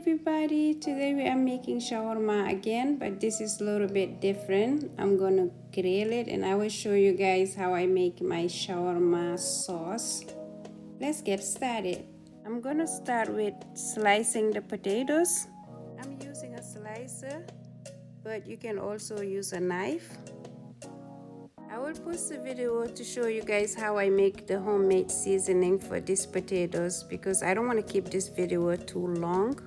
everybody, today we are making shawarma again, but this is a little bit different. I'm gonna grill it and I will show you guys how I make my shawarma sauce. Let's get started. I'm gonna start with slicing the potatoes. I'm using a slicer, but you can also use a knife. I will post a video to show you guys how I make the homemade seasoning for these potatoes because I don't want to keep this video too long.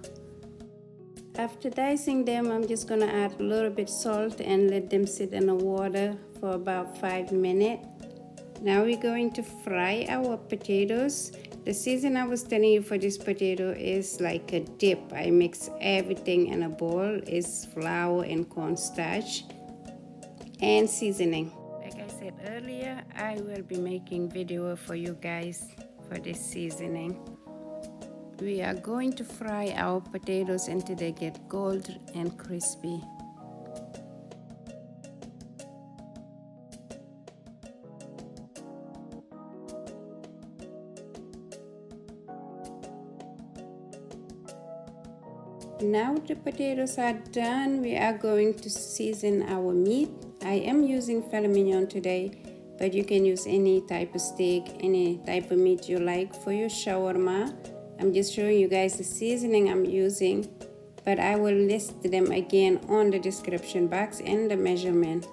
After dicing them, I'm just gonna add a little bit salt and let them sit in the water for about 5 minutes. Now we're going to fry our potatoes. The season I was telling you for this potato is like a dip. I mix everything in a bowl. It's flour and cornstarch and seasoning. Like I said earlier, I will be making video for you guys for this seasoning. We are going to fry our potatoes until they get golden and crispy. Now the potatoes are done, we are going to season our meat. I am using filet mignon today, but you can use any type of steak, any type of meat you like for your shawarma. I'm just showing you guys the seasoning I'm using, but I will list them again on the description box and the measurement.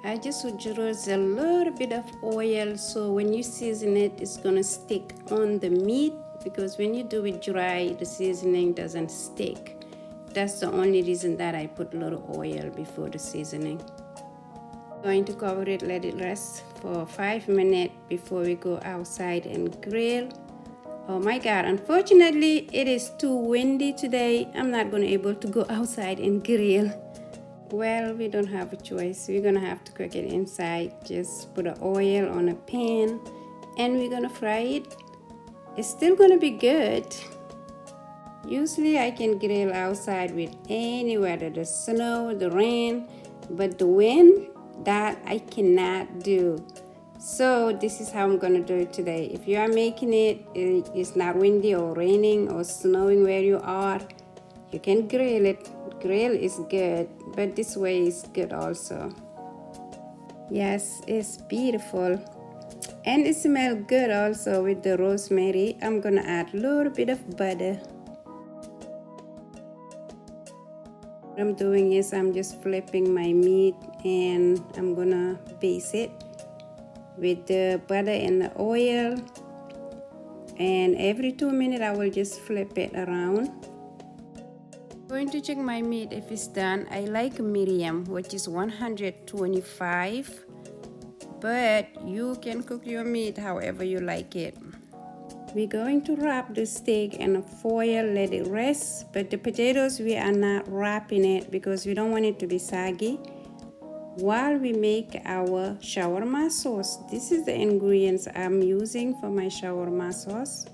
I just would use a little bit of oil so when you season it, it's gonna stick on the meat, because when you do it dry, the seasoning doesn't stick. That's the only reason that I put a little oil before the seasoning. Going to cover it, let it rest for 5 minutes before we go outside and grill. Oh my God, unfortunately it is too windy today. I'm not gonna be able to go outside and grill. Well, we don't have a choice. We're gonna have to cook it inside. Just put the oil on a pan and we're gonna fry it. It's still gonna be good. Usually I can grill outside with any weather, the snow, the rain, but the wind, that I cannot do. So this is how I'm gonna do it today. If you are making it's not windy or raining or snowing where you are, you can grill it. Grill is good, but this way is good also. Yes, it's beautiful. And it smells good also with the rosemary. I'm gonna add a little bit of butter. What I'm doing is I'm just flipping my meat and I'm gonna baste it with the butter and the oil, and every 2 minutes I will just flip it around. I'm going to check my meat if it's done. I like medium, which is 125, but you can cook your meat however you like it. We're going to wrap the steak in a foil, let it rest, but the potatoes we are not wrapping it because we don't want it to be soggy. While we make our shawarma sauce, this is the ingredients I'm using for my shawarma sauce.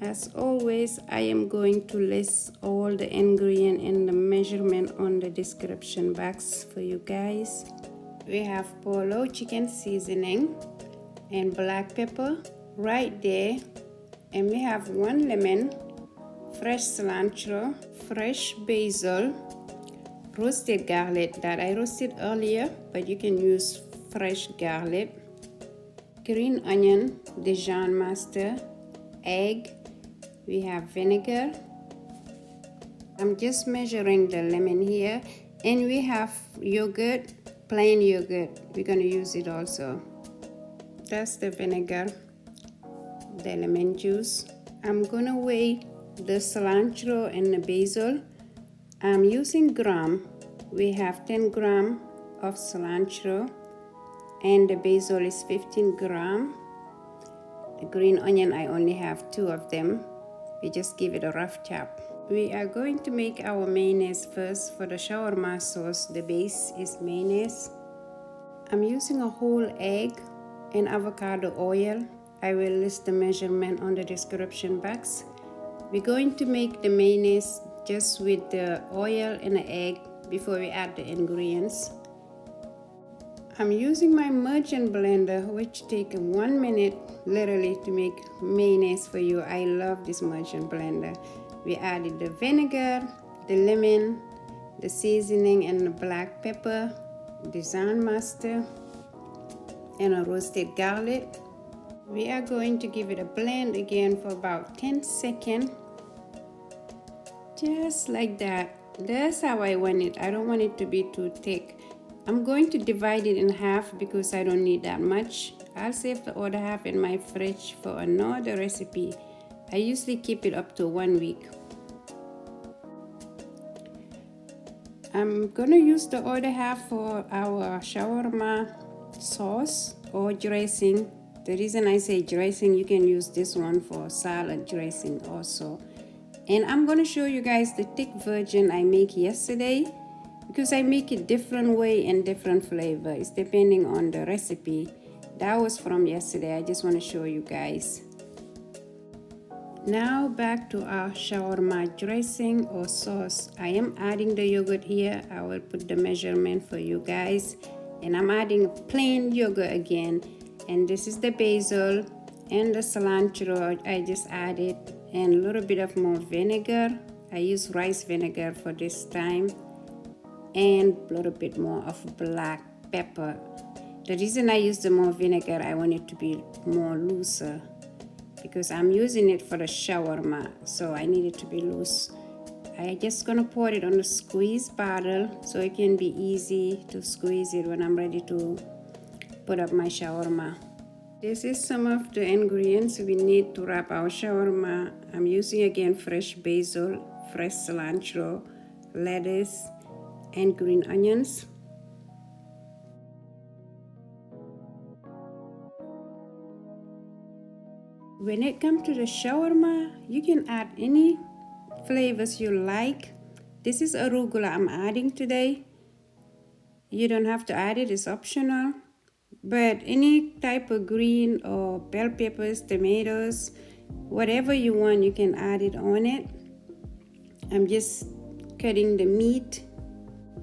As always, I am going to list all the ingredients and the measurement on the description box for you guys. We have polo chicken seasoning and black pepper right there, and we have 1 lemon, fresh cilantro, fresh basil, roasted garlic that I roasted earlier, but you can use fresh garlic, green onion, Dijon Mustard, egg, we have vinegar. I'm just measuring the lemon here, and we have yogurt, plain yogurt. We're gonna use it also. That's the vinegar, the lemon juice. I'm gonna weigh the cilantro and the basil. I'm using gram. We have 10 grams of cilantro and the basil is 15 grams. The green onion, I only have 2 of them. We just give it a rough chop. We are going to make our mayonnaise first. For the shawarma sauce, the base is mayonnaise. I'm using a whole egg and avocado oil. I will list the measurement on the description box. We're going to make the mayonnaise just with the oil and the egg before we add the ingredients. I'm using my merchant blender, which takes 1 minute literally to make mayonnaise for you. I love this merchant blender. We added the vinegar, the lemon, the seasoning, and the black pepper, Dijon Mustard, and a roasted garlic. We are going to give it a blend again for about 10 seconds. Just like that. That's how I want it. I don't want it to be too thick. I'm going to divide it in half because I don't need that much. I'll save the other half in my fridge for another recipe. I usually keep it up to 1 week. I'm gonna use the other half for our shawarma sauce or dressing. The reason I say dressing, you can use this one for salad dressing also. And I'm gonna show you guys the thick version I make yesterday, because I make it different way and different flavor. It's depending on the recipe. That was from yesterday. I just want to show you guys. Now back to our shawarma dressing or sauce. I am adding the yogurt here. I will put the measurement for you guys. And I'm adding plain yogurt again. And this is the basil and the cilantro I just added, and a little bit of more vinegar. I use rice vinegar for this time, and a little bit more of black pepper. The reason I use the more vinegar, I want it to be more looser because I'm using it for the shawarma, so I need it to be loose. I just gonna pour it on the squeeze bottle so it can be easy to squeeze it when I'm ready to put up my shawarma. This is some of the ingredients we need to wrap our shawarma. I'm using again fresh basil, fresh cilantro, lettuce, and green onions. When it comes to the shawarma, you can add any flavors you like. This is arugula I'm adding today. You don't have to add it, it's optional. But any type of green or bell peppers, tomatoes, whatever you want, you can add it on it. I'm just cutting the meat.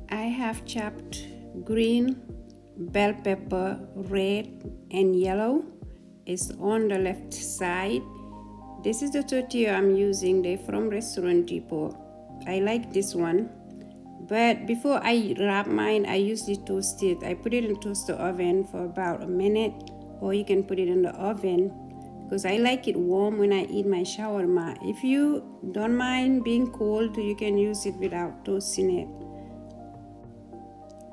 I have chopped green, bell pepper, red, and yellow. It's on the left side. This is the tortilla I'm using. They're from Restaurant Depot. I like this one. But before I wrap mine, I usually toast it. I put it in toaster oven for about a minute, or you can put it in the oven because I like it warm when I eat my shawarma. If you don't mind being cold, you can use it without toasting it.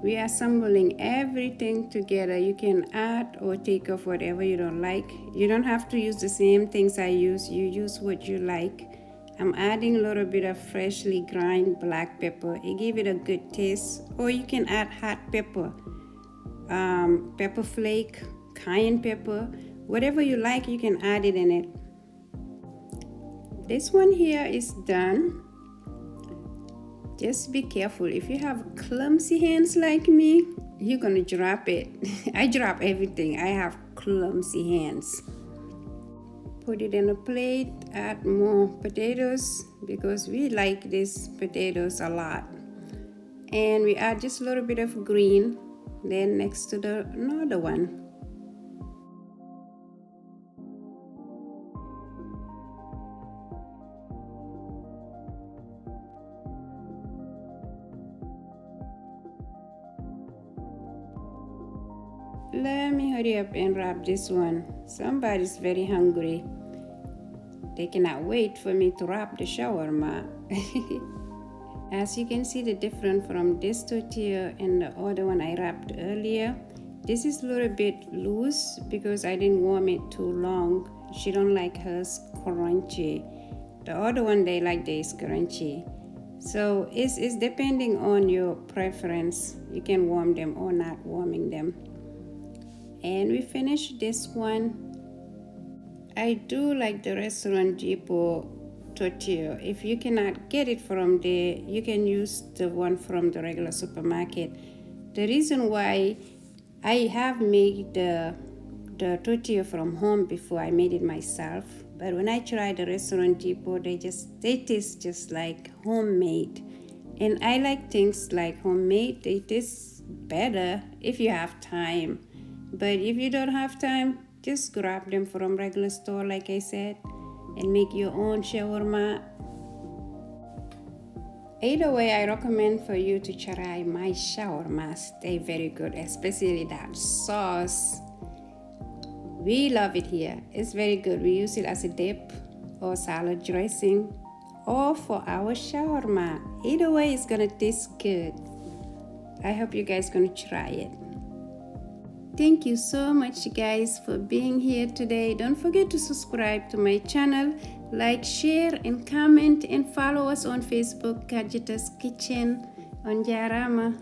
We are assembling everything together. You can add or take off whatever you don't like. You don't have to use the same things I use. You use what you like. I'm adding a little bit of freshly ground black pepper. It gives it a good taste. Or you can add hot pepper, pepper flake, cayenne pepper, whatever you like, you can add it in it. This one here is done. Just be careful. If you have clumsy hands like me, you're gonna drop it. I drop everything. I have clumsy hands. Put it in a plate, add more potatoes because we like these potatoes a lot. And we add just a little bit of green, then next to the another one. Let me hurry up and wrap this one. Somebody's very hungry. They cannot wait for me to wrap the shawarma. As you can see the difference from this tortilla and the other one I wrapped earlier. This is a little bit loose because I didn't warm it too long. She don't like hers crunchy. The other one they like theirs crunchy. So it's depending on your preference. You can warm them or not warming them. And we finished this one. I do like the Restaurant Depot tortilla. If you cannot get it from there, you can use the one from the regular supermarket. The reason why I have made the tortilla from home before, I made it myself. But when I tried the Restaurant Depot, they taste just like homemade. And I like things like homemade. They taste better if you have time. But if you don't have time, just grab them from regular store, like I said, and make your own shawarma. Either way, I recommend for you to try my shawarmas. They're very good, especially that sauce. We love it here. It's very good. We use it as a dip or salad dressing or for our shawarma. Either way, it's gonna taste good. I hope you guys gonna try it. Thank you so much guys for being here today. Don't forget to subscribe to my channel, like, share and comment, and follow us on Facebook, Khardiata's Kitchen. On jarama.